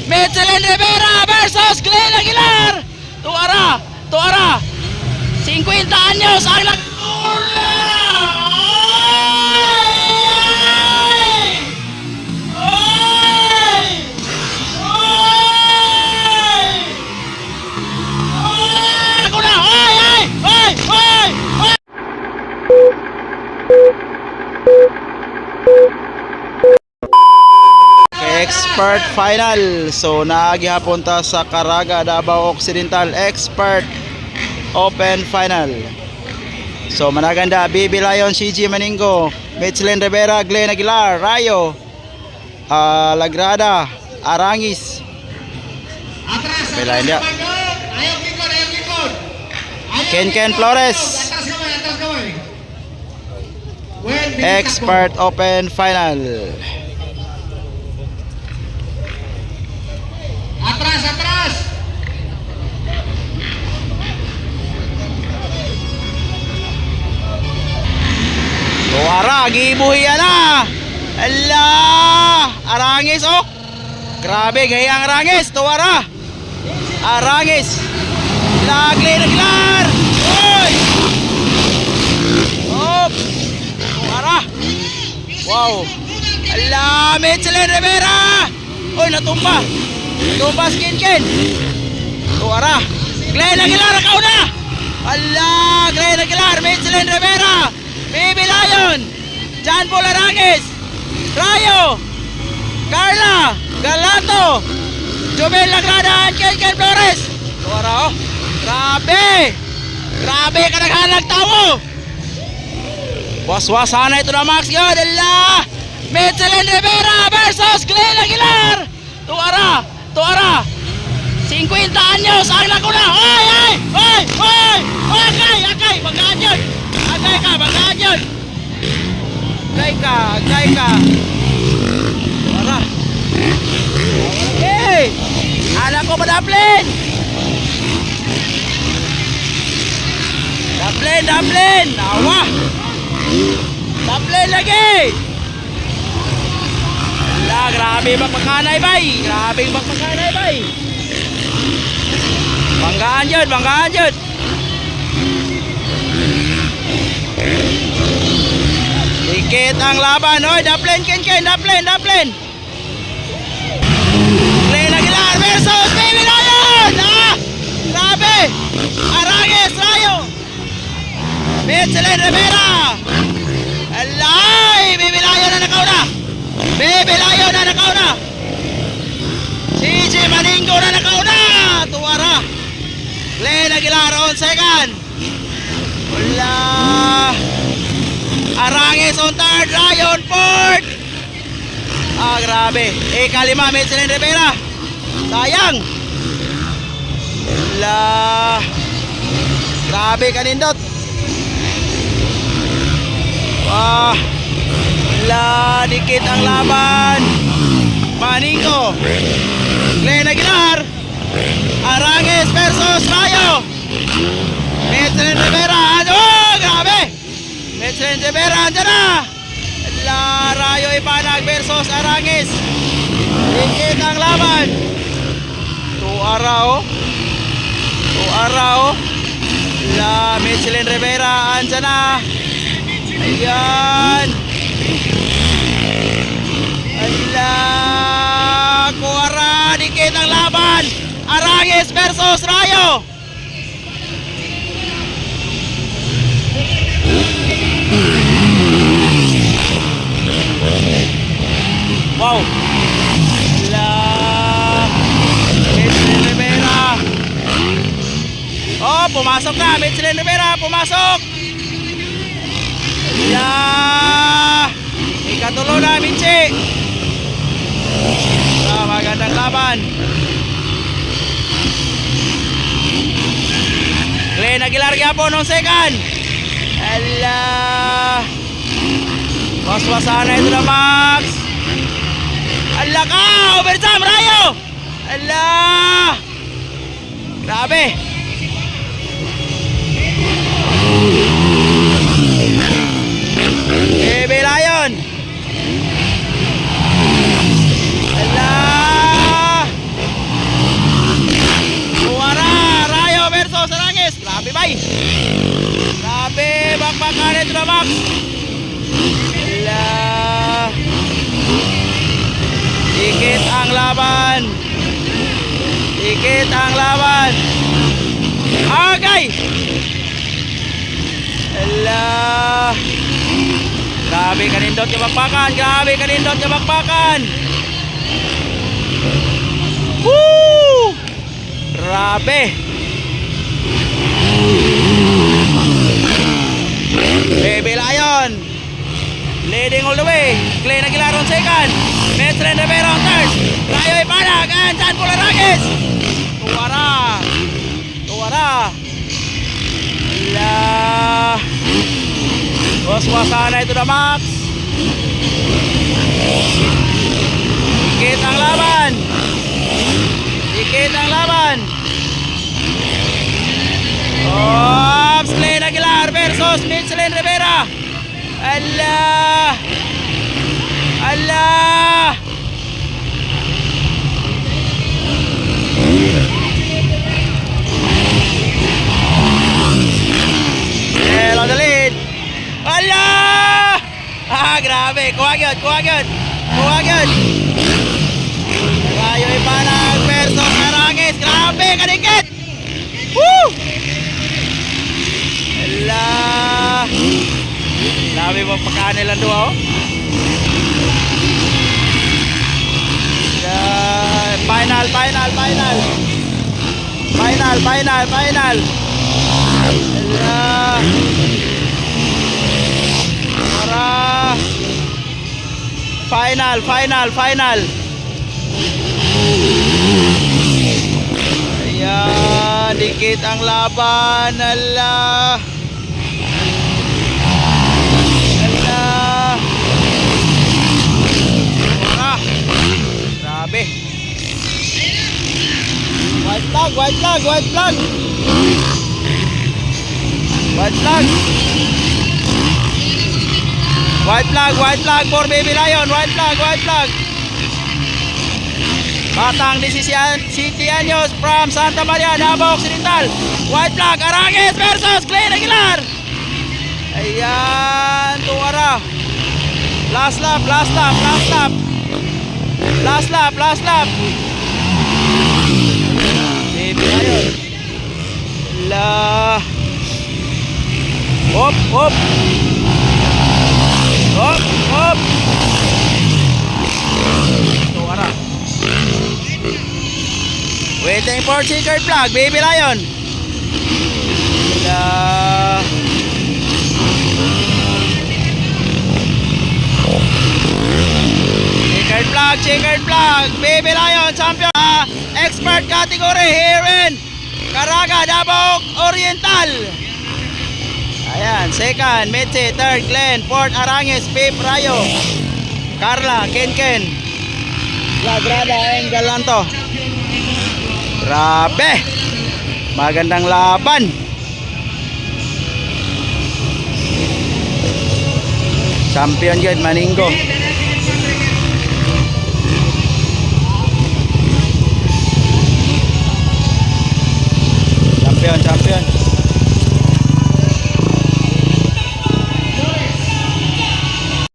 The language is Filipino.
Michelin Rivera versus Glenn Aguilar. Tuara. 50 anyos ang Expert final. So naagihapon ta sa Caraga, Davao Occidental Expert Open Final. So managanda BB Lion, CG Maningo, Michelin Rivera, Glenn Aguilar, Rayo, Lagrada, Arangis. Belain dia. Ken Flores. Expert Open Final. Atras. Tuara, gibuhian na. Allah, Arangis oh. Grabe, gayang Arangis, Tuara. Arangis. Glenn Aguilar. Oy! Oh! Tuara. Wow. Allah, Michelin Rivera. Oy, natumba. Tumba Ken. Tuara. Glenn Aguilar kauna. Allah, Glenn Aguilar, Michelin Rivera, BB Lion, John Paul Arangis, Rayo, Carla, Galato, Jomel Lagrada, Ken Flores. Tuara oh. Grabe ka naghanag tao. Was-wasan na ito na Max yun. Allah, Michelin Rivera versus Glenn Aguilar. Tuara. 50 anyos ang nakuna. Oy! Akay! Bagaan yun. Agay ka. Tuara. Hey! Anak ko madaplin. Daplin. Awa. Daplin lagi. Ala, grabe magpakanay bay. Banggaan yun. Dikit ang laban. Oy, daplin, Ken. Daplin. Glenn Aguilar versus BB Lion. Grabe. Arangis, Rayo. Michelin Rivera. Alay, BB Lion na nakauna. CG Maningo na nakauna. Tuara. Glenn Aguilar on second. Wala. Arangis on third. Rayon fourth. Grabe. Kalima Michelin Rivera. Sayang. Wala. Grabe kanindot. Wala. Dikit ang laban. Maningo, Glenn Aguilar, Arangis versus Rayo. Michelin Rivera. Grabe. Michelin Rivera andyan na. Rayo Ipanag versus Arangis. Dikit ang laban. Tuara oh. Michelin Rivera andyan na. Ayan. Allah, Kuara, dikit ang laban. Arangis versus Rayo. Wow. Allah, Michelin Rivera. Oh, pumasok na. Michelin Rivera, pumasok. Allah, ikatulo na, Michi. Magandang laban. Glenn Aguilar gyapon on second. Allah. Was-wasan na ito na Max. Allah ka! Overtime Rayo! Allah. Grabe. BB Lion. Allah. Grabe, bakbakan ito na Max. Ala. Dikit ang laban. Dikit ang laban. Agay. Ala. Grabe kanindot yung bakbakan. Grabe kanindot yung bakbakan. Woo! Grabe. Baby Lion leading all the way. Glenn Aguilar on second. Metren Rivera on third. Rayo Ipanag and Jan Polaragis. Tuwara. Tuwara. La. Was-wasan na ito na Max. Dikit ang laban. Dikit ang laban. Ops, Glenn Aguilar versus Michelin Rivera. Allah. Allah. Hell on the lead. Allah. Ah, grabe. Kuha yun, kuha yun. Kuha yun. Rayo Ipanag versus Arangis. Grabe, kadikit. Woo! Allah. Grabe mo pagkaan nilang duwa, oh. Final, final, final. Final, final, final. Allah. Para. Final, final, final. Ayan, dikit ang laban. Allah. Allah. Ah. Grabe. White flag, white flag, white flag. White flag. White flag, white flag for Baby Lion. White flag, white flag. Batang 17 anyos from Santa Maria, Davao Occidental. White flag, Arangis versus Glenn Aguilar. Ayan, tuwara. Last lap, last lap, last lap. Last lap, last lap. Baby Lion. La. Hop, hop. Hop, hop. Tuwara. Waiting for checkered flag, Baby Lion. La. Checkered flag, Baby Lion, champion, expert category here in Caraga, Davao Oriental. Ayan, second, Meche, third, Glenn, fourth, Arangis, fifth, Rayo, Carla, Ken, Lagrada, and Galanto. Grabe, magandang laban. Champion yun, Maninggo. Champion.